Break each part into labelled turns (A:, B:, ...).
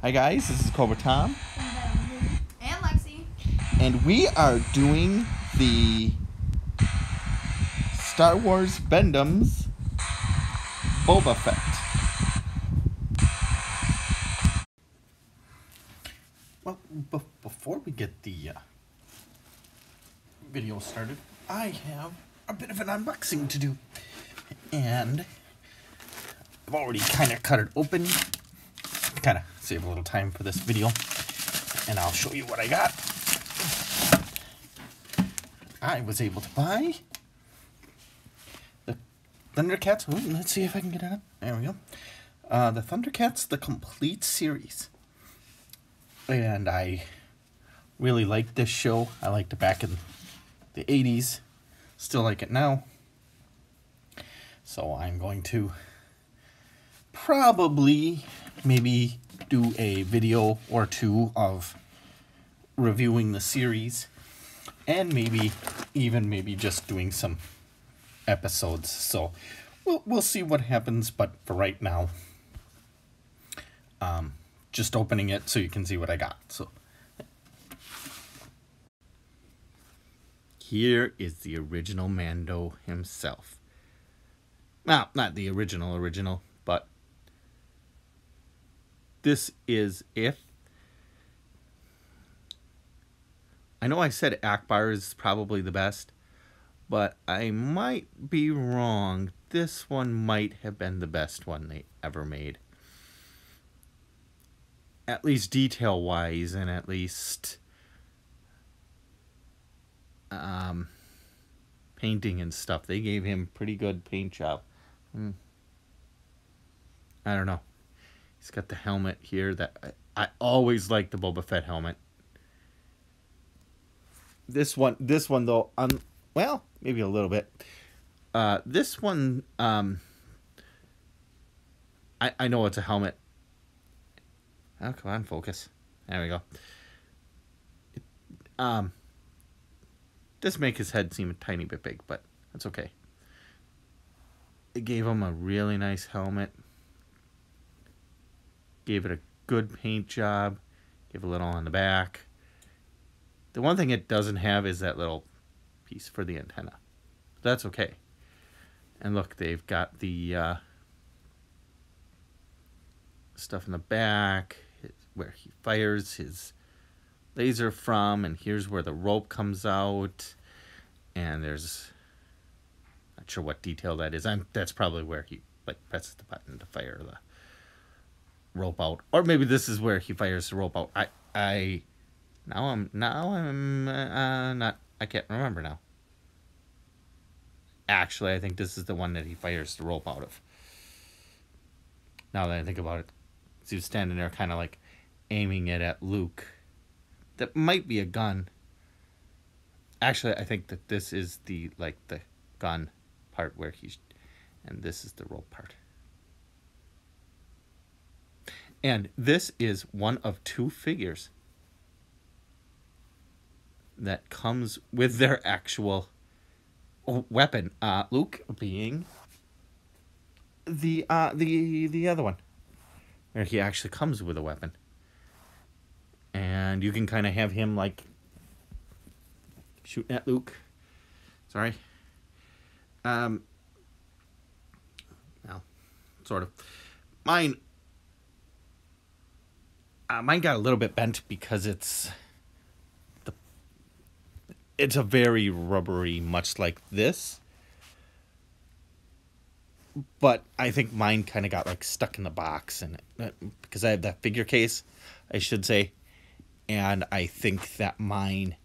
A: Hi guys, this is Cobra Tom.
B: And Lexi.
A: And we are doing the Star Wars Bendems Boba Fett. Well, before we get the video started, I have a bit of an unboxing to do. And I've already kind of cut it open. Kind of save a little time for this video. And I'll show you what I got. I was able to buy the Thundercats. Ooh, let's see if I can get it up. There we go. The Thundercats, the complete series. And I really liked this show. I liked it back in the 80s. Still like it now. So I'm going to probably maybe do a video or two of reviewing the series. And maybe just doing some episodes. So we'll see what happens. But for right now, just opening it so you can see what I got. So here is the original Mando himself. Well, not the original, but this is if. I know I said Akbar is probably the best, but I might be wrong. This one might have been the best one they ever made. At least detail-wise, and at least painting and stuff. They gave him pretty good paint job. I don't know. He's got the helmet here that I always liked the Boba Fett helmet. This one though, well, maybe a little bit. This one, I know it's a helmet. Oh, come on, focus. There we go. This makes his head seem a tiny bit big, but that's okay. It gave him a really nice helmet. Gave it a good paint job. Gave a little on the back. The one thing it doesn't have is that little piece for the antenna. That's okay. And look, they've got the stuff in the back where he fires his laser from, and here's where the rope comes out. And there's, not sure what detail that is. That's probably where he presses the button to fire the rope out, or maybe this is where he fires the rope out. Now I'm not. I can't remember now. Actually, I think this is the one that he fires the rope out of. Now that I think about it, so he was standing there, kind of like aiming it at Luke. That might be a gun. Actually, I think that this is the gun part where he's, and this is the rope part. And this is one of two figures that comes with their actual weapon. Luke being the other one, where he actually comes with a weapon, and you can kind of have him like shooting at Luke. Sorry. Well, sort of. Mine got a little bit bent because it's a very rubbery, much like this. But I think mine kind of got like stuck in the box, and because I have that figure case, I should say, and I think that mine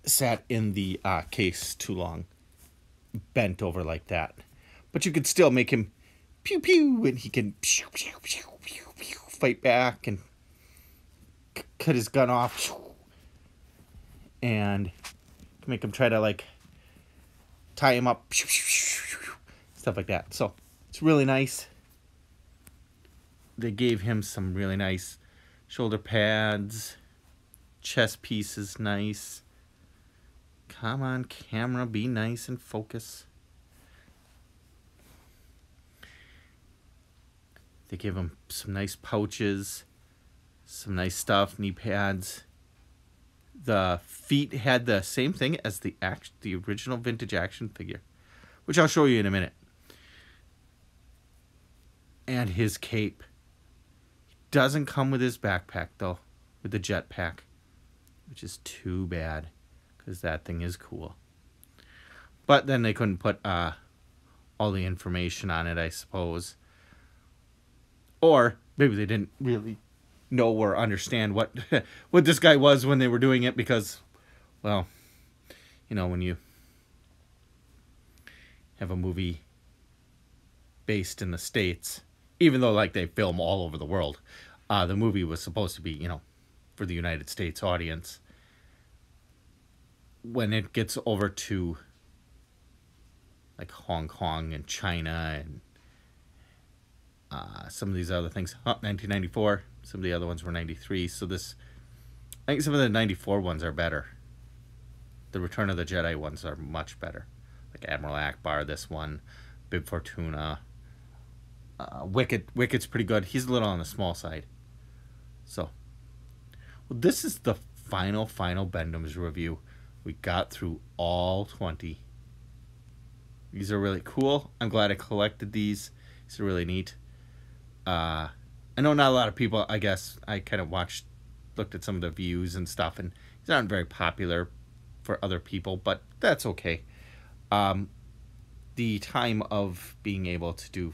A: sat in the case too long, bent over like that. But you could still make him pew pew, and he can pew pew pew pew pew, fight back and cut his gun off. And make him try to like tie him up, stuff like that. So it's really nice. They gave him some really nice shoulder pads. Chest piece is nice. Come on, camera, be nice and focus. They gave him some nice pouches, some nice stuff, knee pads. The feet had the same thing as the original vintage action figure, which I'll show you in a minute. And his cape. Doesn't come with his backpack, though, with the jetpack, which is too bad, because that thing is cool. But then they couldn't put all the information on it, I suppose. Or maybe they didn't really know or understand what what this guy was when they were doing it, because, well, you know, when you have a movie based in the States, even though, like, they film all over the world, the movie was supposed to be, you know, for the United States audience. When it gets over to, like, Hong Kong and China and some of these other things, 1994, some of the other ones were 93, so this, I think some of the 94 ones are better. The Return of the Jedi ones are much better. Like Admiral Akbar, this one, Bib Fortuna, Wicked's pretty good. He's a little on the small side. So, well, this is the final Bendems review. We got through all 20. These are really cool. I'm glad I collected these. These are really neat. I know not a lot of people, I guess, I kind of looked at some of the views and stuff, and these aren't very popular for other people, but that's okay. The time of being able to do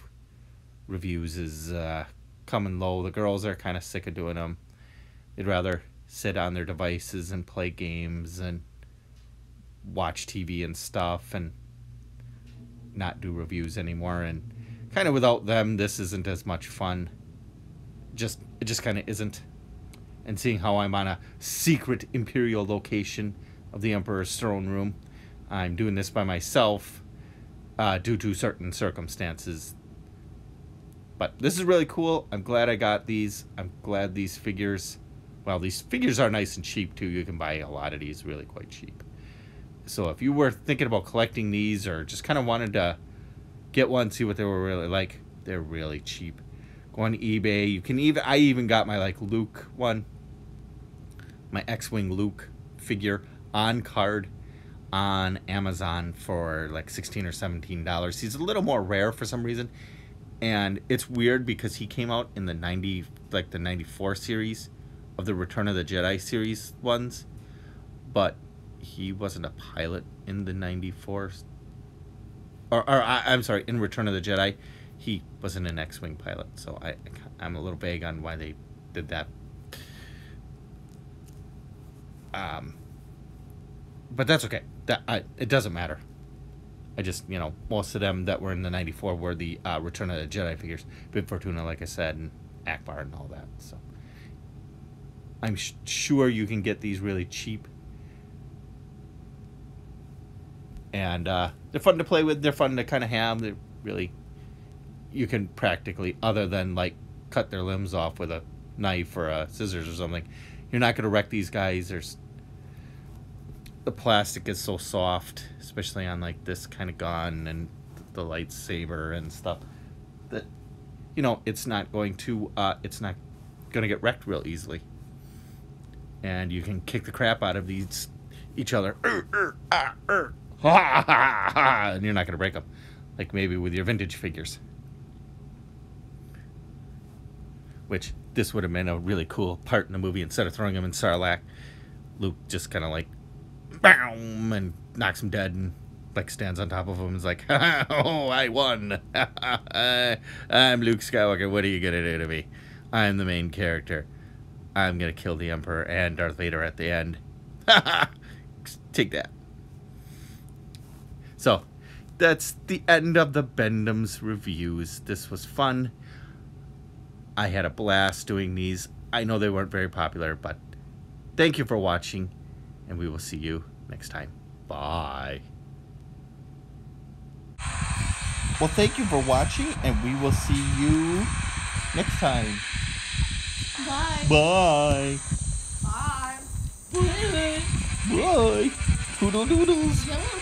A: reviews is coming low. The girls are kind of sick of doing them. They'd rather sit on their devices and play games and watch TV and stuff and not do reviews anymore. And kind of without them, this isn't as much fun. It just kind of isn't. And seeing how I'm on a secret Imperial location of the Emperor's throne room, I'm doing this by myself due to certain circumstances. But this is really cool. I'm glad I got these. I'm glad these figures, well, these figures are nice and cheap too. You can buy a lot of these really quite cheap. So if you were thinking about collecting these or just kind of wanted to get one, see what they were really like, they're really cheap. Go on eBay. You can I even got my, like, Luke one, my X-Wing Luke figure on card on Amazon for like $16 or $17. He's a little more rare for some reason. And it's weird because he came out in the 94 series of the Return of the Jedi series ones, but he wasn't a pilot in the 94. I'm sorry, in Return of the Jedi, he wasn't an X-Wing pilot. So I'm a little vague on why they did that. But that's okay. It doesn't matter. I just, you know, most of them that were in the 94 were the Return of the Jedi figures. Bib Fortuna, like I said, and Akbar and all that. So I'm sure you can get these really cheap. And they're fun to play with. They're fun to kind of have. They're really, you can practically, other than like cut their limbs off with a knife or a scissors or something, you're not going to wreck these guys. The plastic is so soft, especially on like this kind of gun and the lightsaber and stuff, that, you know, it's not going to get wrecked real easily. And you can kick the crap out of each other, and you're not going to break them, like maybe with your vintage figures. Which this would have been a really cool part in the movie. Instead of throwing him in Sarlacc, Luke just kind of like boom, and knocks him dead, and like stands on top of him and is like, oh, I won. I'm Luke Skywalker. What are you gonna do to me? I'm the main character. I'm gonna kill the Emperor and Darth Vader at the end. Take that. So that's the end of the Bendems reviews. This was fun. I had a blast doing these. I know they weren't very popular, but thank you for watching, and we will see you next time. Bye. Well, thank you for watching, and we will see you next time.
B: Bye.
A: Bye.
B: Bye.
A: Bye. Bye. Toodle doodles.
B: Yellow